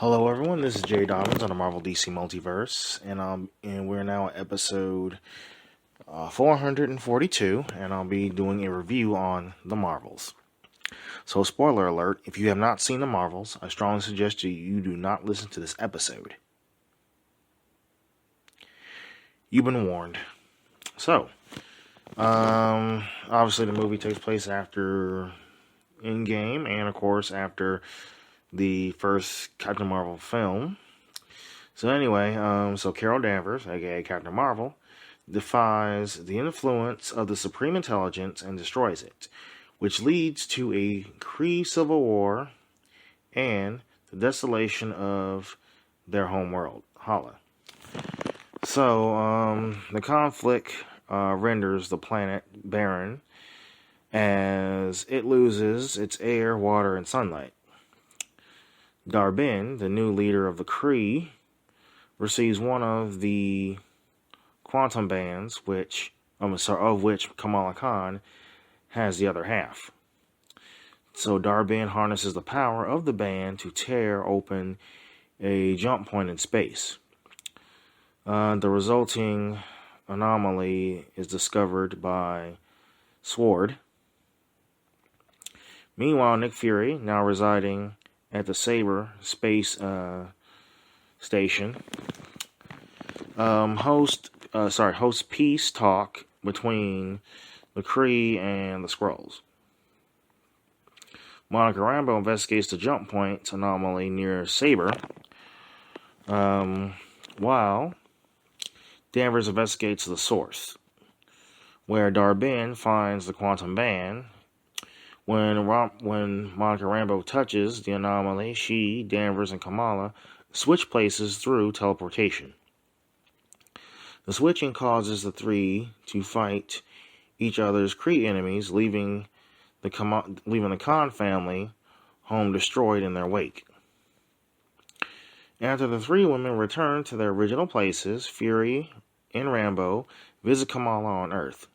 Hello, everyone. This is Jay Dobbins on the Marvel DC Multiverse, and we're now at episode 442, and I'll be doing a review on the Marvels. So, spoiler alert: if you have not seen the Marvels, I strongly suggest you do not listen to this episode. You've been warned. So, obviously, the movie takes place after Endgame, and of course, after the first Captain Marvel film. So anyway, so Carol Danvers, aka Captain Marvel, defies the influence of the Supreme Intelligence and destroys it, which leads to a Kree civil war and the desolation of their home world, Hala. So the conflict renders the planet barren as it loses its air, water, and sunlight. Dar-Benn, the new leader of the Kree, receives one of the quantum bands, of which Kamala Khan has the other half. So Dar-Benn harnesses the power of the band to tear open a jump point in space. The resulting anomaly is discovered by Sword. Meanwhile, Nick Fury, now residing at the Saber space station, hosts peace talk between the Kree and the Skrulls. Monica Rambeau investigates the jump point anomaly near Saber, while Danvers investigates the source, where Dar-Benn finds the quantum band. When Monica Rambeau touches the anomaly, she, Danvers, and Kamala switch places through teleportation. The switching causes the three to fight each other's Kree enemies, leaving the Khan family home destroyed in their wake. After the three women return to their original places, Fury and Rambeau visit Kamala on Earth.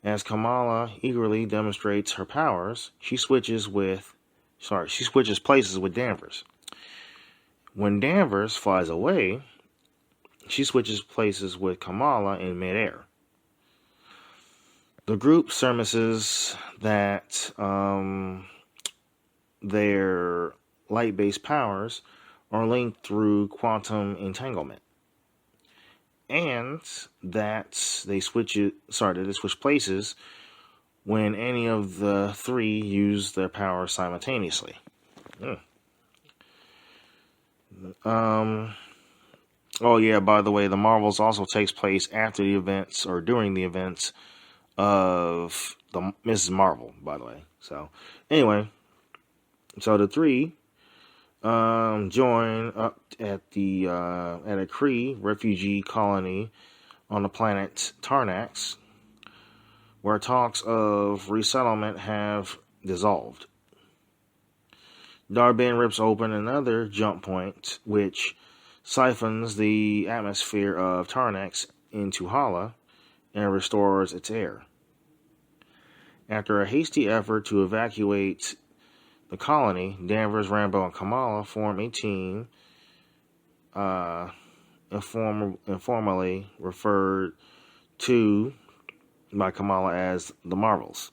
As Kamala eagerly demonstrates her powers, she switches places with Danvers. When Danvers flies away, she switches places with Kamala in midair. The group surmises that their light-based powers are linked through quantum entanglement, and that they switch places when any of the three use their powers simultaneously. Oh yeah, by the way, the Marvels also takes place after the events or during the events of the Mrs. Marvel, by the way. So anyway, so the three join up at a Kree refugee colony on the planet Tarnax, where talks of resettlement have dissolved. Dar-Benn rips open another jump point, which siphons the atmosphere of Tarnax into Hala and restores its air. After a hasty effort to evacuate the colony, Danvers, Rambeau, and Kamala form a team informally referred to by Kamala as the Marvels.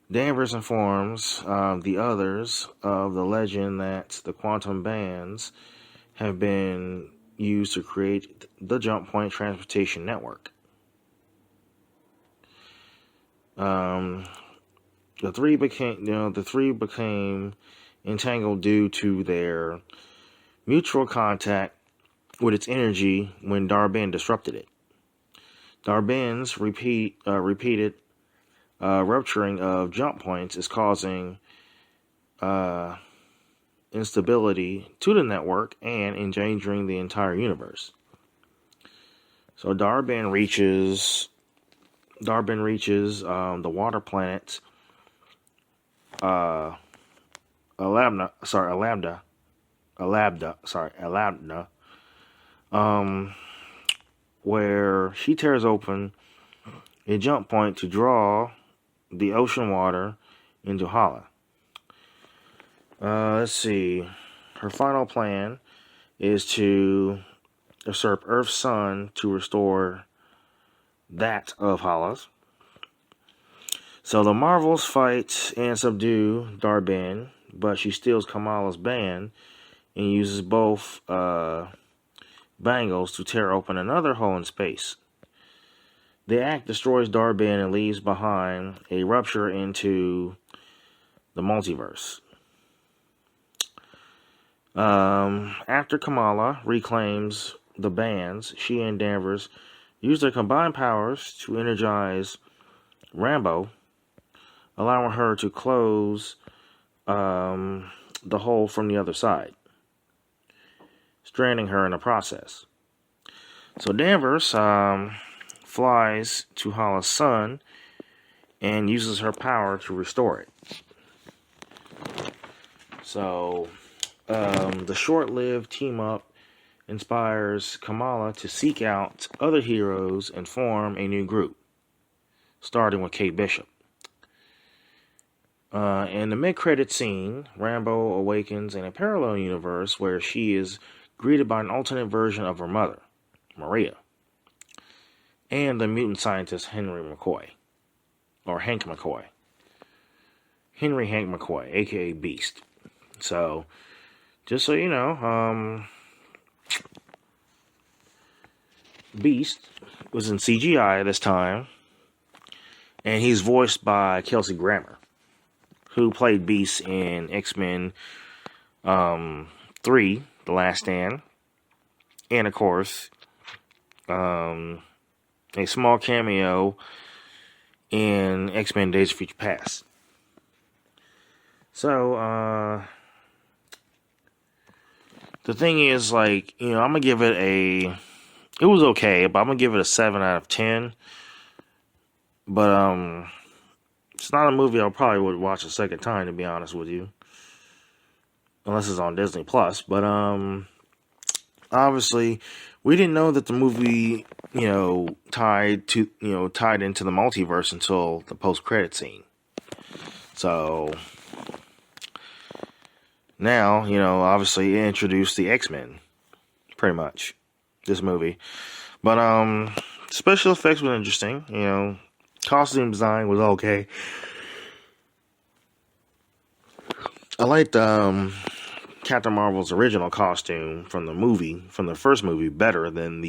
Danvers informs the others of the legend that the quantum bands have been used to create the Jump Point Transportation Network. The three became entangled due to their mutual contact with its energy when Dar-Benn disrupted it. Dar-Benn's repeated rupturing of jump points is causing instability to the network and endangering the entire universe. So Dar-Benn reaches the water planet Alabna, where she tears open a jump point to draw the ocean water into Hala. Let's see. her final plan is to usurp Earth's sun to restore that of Hala. So the Marvels fight and subdue Dar-Benn, but she steals Kamala's band and uses both bangles to tear open another hole in space. The act destroys Dar-Benn and leaves behind a rupture into the multiverse. After Kamala reclaims the bands, she and Danvers use their combined powers to energize Rambeau, allowing her to close the hole from the other side, stranding her in the process. So Danvers flies to Hala's sun and uses her power to restore it. So the short-lived team-up inspires Kamala to seek out other heroes and form a new group, starting with Kate Bishop. In the mid-credit scene, Rambeau awakens in a parallel universe where she is greeted by an alternate version of her mother, Maria, and the mutant scientist Henry McCoy, or Hank McCoy. Henry Hank McCoy, aka Beast. So, just so you know, Beast was in CGI this time, and he's voiced by Kelsey Grammer, who played Beast in X-Men 3, The Last Stand, and of course, a small cameo in X-Men Days of Future Past. So, the thing is, like, I'm gonna give it it was okay, but I'm gonna give it a 7 out of 10. But, it's not a movie I probably would watch a second time, to be honest with you. Unless it's on Disney Plus. But, obviously, we didn't know that the movie, tied into the multiverse until the post-credit scene. So, now, obviously it introduced the X-Men, pretty much, this movie. But, special effects were interesting, costume design was okay. I liked, Captain Marvel's original costume from the first movie, better than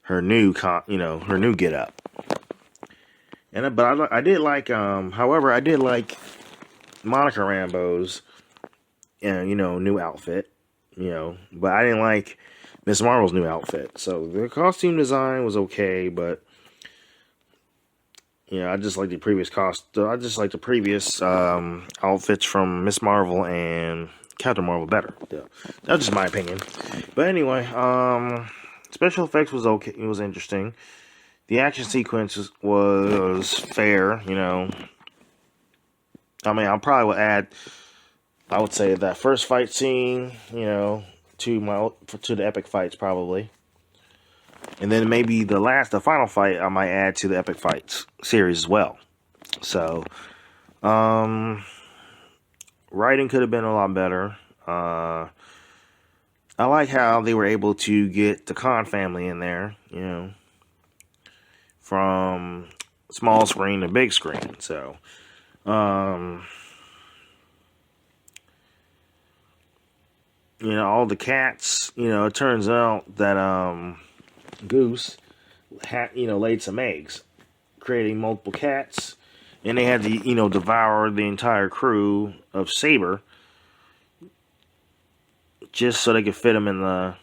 her new get-up. But I did like, however, I did like Monica Rambeau's, new outfit, but I didn't like Miss Marvel's new outfit. So the costume design was okay, but I just like the previous outfits from Miss Marvel and Captain Marvel better. Yeah. That's just my opinion. But anyway, special effects was okay. It was interesting. The action sequence was fair. I mean, I would say that first fight scene, to the epic fights probably. And then maybe the final fight, I might add to the epic fights series as well. So, writing could have been a lot better. I like how they were able to get the Khan family in there, from small screen to big screen. So, all the cats, it turns out that Goose laid some eggs, creating multiple cats, and they had to devour the entire crew of Saber just so they could fit them in the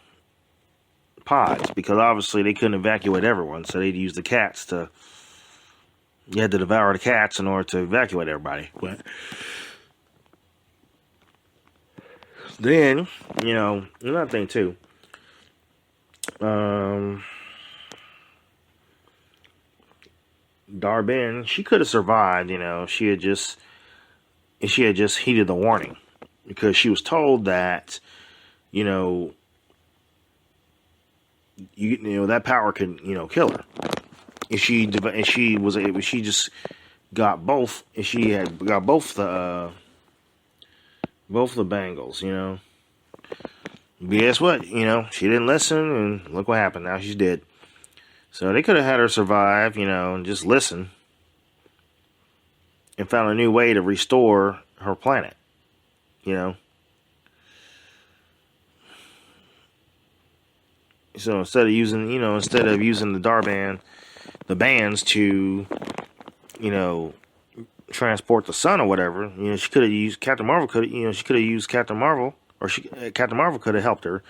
pods, because obviously they couldn't evacuate everyone, so they'd use the cats you had to devour the cats in order to evacuate everybody. But then, another thing too, Dar-Benn, she could have survived, she had just heeded the warning, because she was told that, that power could, kill her. If she just got both, if she had got both the bangles, But guess what? She didn't listen, and look what happened. Now she's dead. So they could have had her survive, and just listen, and found a new way to restore her planet. You know. So instead of using the Darban, the bands to, transport the sun or whatever, she could have used Captain Marvel. She could have used Captain Marvel, or Captain Marvel could have helped her,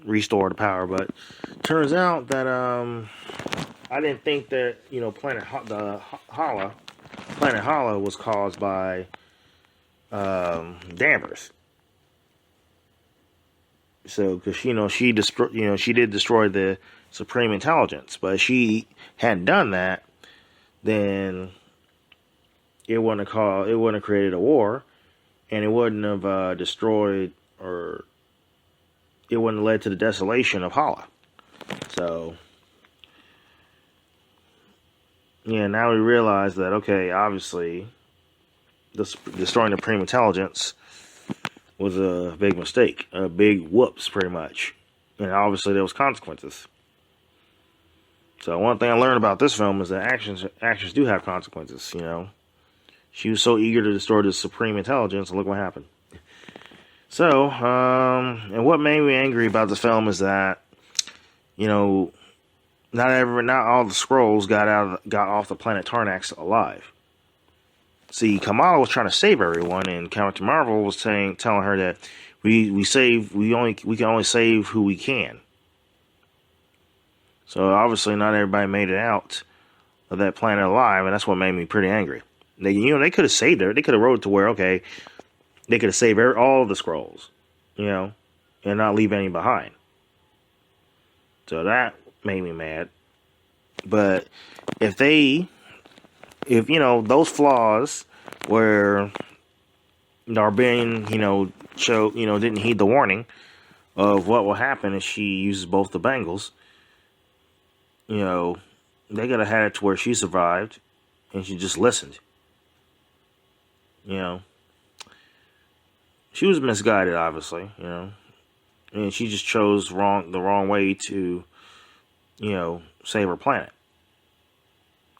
restore the power. But turns out that I didn't think that Planet Hala was caused by Danvers. So, because she did destroy the Supreme Intelligence, but if she hadn't done that, then it wouldn't have created a war, and it wouldn't have destroyed, or it wouldn't have led to the desolation of Hala. So, yeah, now we realize that, okay, obviously, destroying the Supreme Intelligence was a big mistake, a big whoops, pretty much. And obviously there was consequences. So one thing I learned about this film is that actions do have consequences, She was so eager to destroy the Supreme Intelligence, and look what happened. So, and what made me angry about the film is that, not all the Skrulls got off the planet Tarnax alive. See, Kamala was trying to save everyone, and Captain Marvel was telling her that we can only save who we can. So obviously, not everybody made it out of that planet alive, and that's what made me pretty angry. They could have saved her. They could have wrote it to where, okay, they could have saved all the Skrulls, and not leave any behind. So that made me mad. But if those flaws where Darben, didn't heed the warning of what will happen if she uses both the bangles, they could have had it to where she survived and she just listened. She was misguided, obviously, and she just chose the wrong way to, save her planet.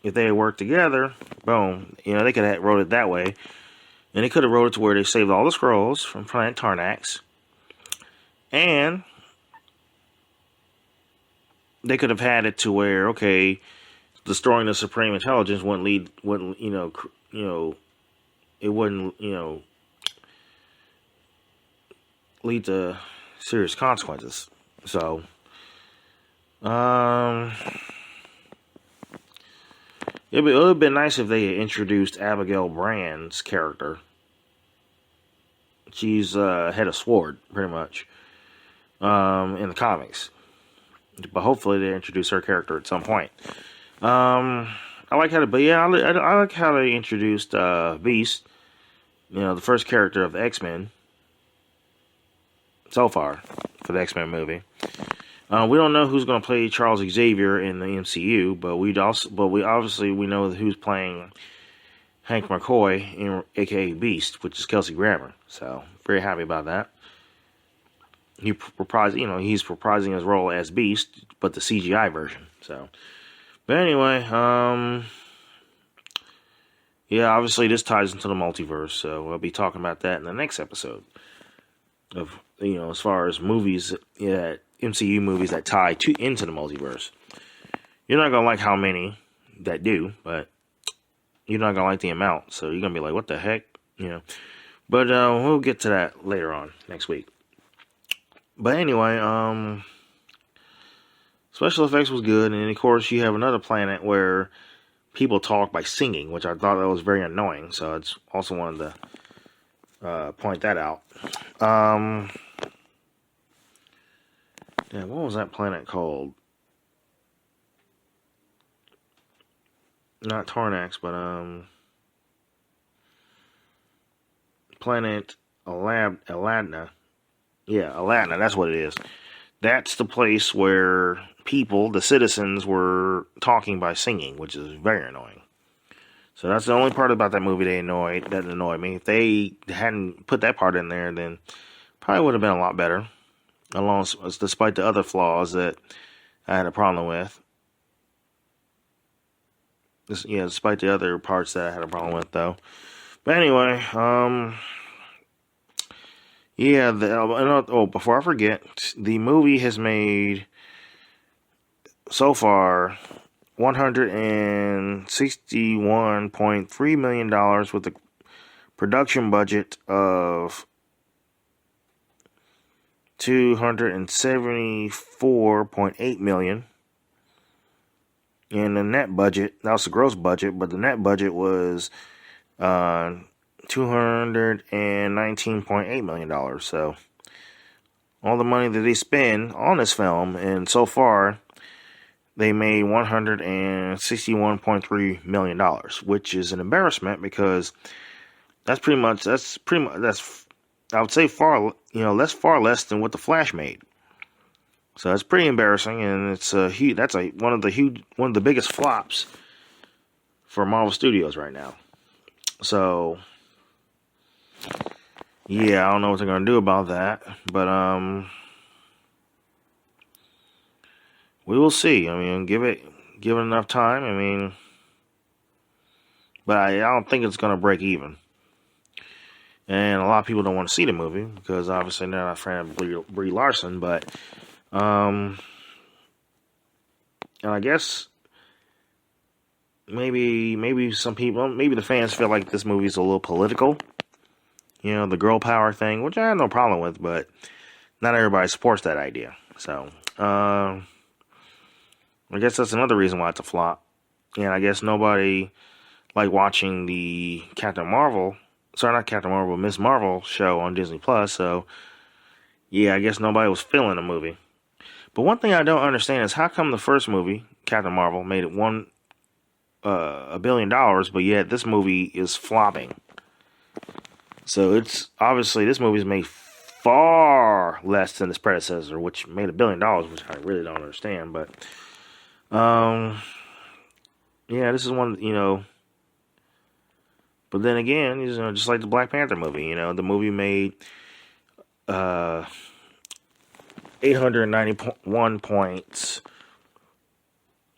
If they had worked together, boom, they could have wrote it that way. And they could have wrote it to where they saved all the Skrulls from planet Tarnax. And they could have had it to where, okay, destroying the Supreme Intelligence it wouldn't, lead to serious consequences. So, it would have been nice if they had introduced Abigail Brand's character. She's head of SWORD, pretty much, in the comics. But hopefully they introduce her character at some point. I like how I like how they introduced Beast, the first character of the X-Men so far for the X-Men movie. We don't know who's going to play Charles Xavier in the MCU, but we know who's playing Hank McCoy, aka Beast, which is Kelsey Grammer. So very happy about that. He's reprising his role as Beast, but the CGI version. So, but anyway, yeah, obviously this ties into the multiverse, so we'll be talking about that in the next episode. Of as far as movies, MCU movies that tie into the multiverse. You're not gonna like how many that do, but you're not gonna like the amount. So you're gonna be like, "What the heck?" But we'll get to that later on next week. But anyway, special effects was good, and of course you have another planet where people talk by singing, which I thought that was very annoying. So it's also wanted to point that out. Yeah, what was that planet called? Not Tarnax, but planet Aladna. Yeah, Aladna, that's what it is. That's the place where people, the citizens, were talking by singing, which is very annoying. So that's the only part about that movie that annoyed me. If they hadn't put that part in there, then probably would have been a lot better. despite the other flaws that I had a problem with. Yeah, despite the other parts that I had a problem with, though. But anyway, yeah. Before I forget, the movie has made so far $161.3 million with a production budget of $274.8 million. And the net budget, that was the gross budget, but the net budget was $219.8 million. So all the money that they spend on this film, and so far they made $161.3 million, which is an embarrassment because that's I would say far less than what The Flash made. So that's pretty embarrassing, and it's one of the biggest flops for Marvel Studios right now. So yeah, I don't know what they're gonna do about that, but we will see. I mean, give it enough time. I mean, but I don't think it's gonna break even. And a lot of people don't want to see the movie because obviously they're not a fan of Brie Larson, but and I guess maybe some people, maybe the fans feel like this movie is a little political. You know, the girl power thing, which I have no problem with, but not everybody supports that idea. So, I guess that's another reason why it's a flop. And I guess nobody liked watching the Miss Marvel show on Disney Plus. So, yeah, I guess nobody was feeling the movie. But one thing I don't understand is how come the first movie, Captain Marvel, made it $1 billion, but yet this movie is flopping. So it's obviously this movie's made far less than its predecessor, which made $1 billion, which I really don't understand. But yeah, this is one, But then again, just like the Black Panther movie, the movie made 891 points.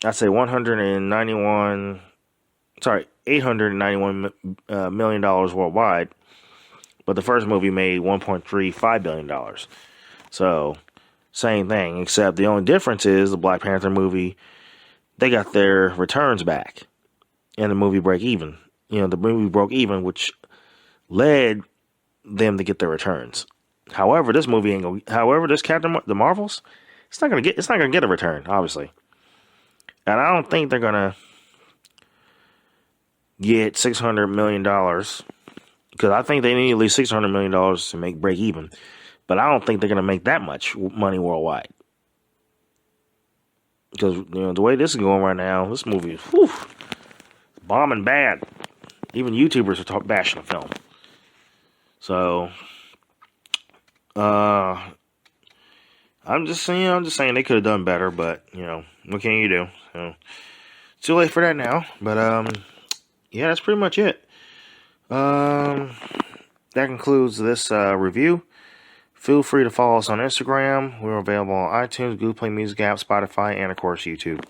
I'd say $891 million worldwide. But the first movie made $1.35 billion. So, same thing, except the only difference is the Black Panther movie, they got their returns back. And the movie broke even. The movie broke even, which led them to get their returns. However, this Captain the Marvels, it's not gonna get a return, obviously. And I don't think they're gonna get $600 million because I think they need at least $600 million to break even. But I don't think they're gonna make that much money worldwide because the way this is going right now, this movie is bombing bad. Even YouTubers are bashing the film. So, I'm just saying they could have done better, but what can you do? So, it's too late for that now. But yeah, that's pretty much it. That concludes this review. Feel free to follow us on Instagram. We're available on iTunes, Google Play Music app, Spotify, and of course YouTube.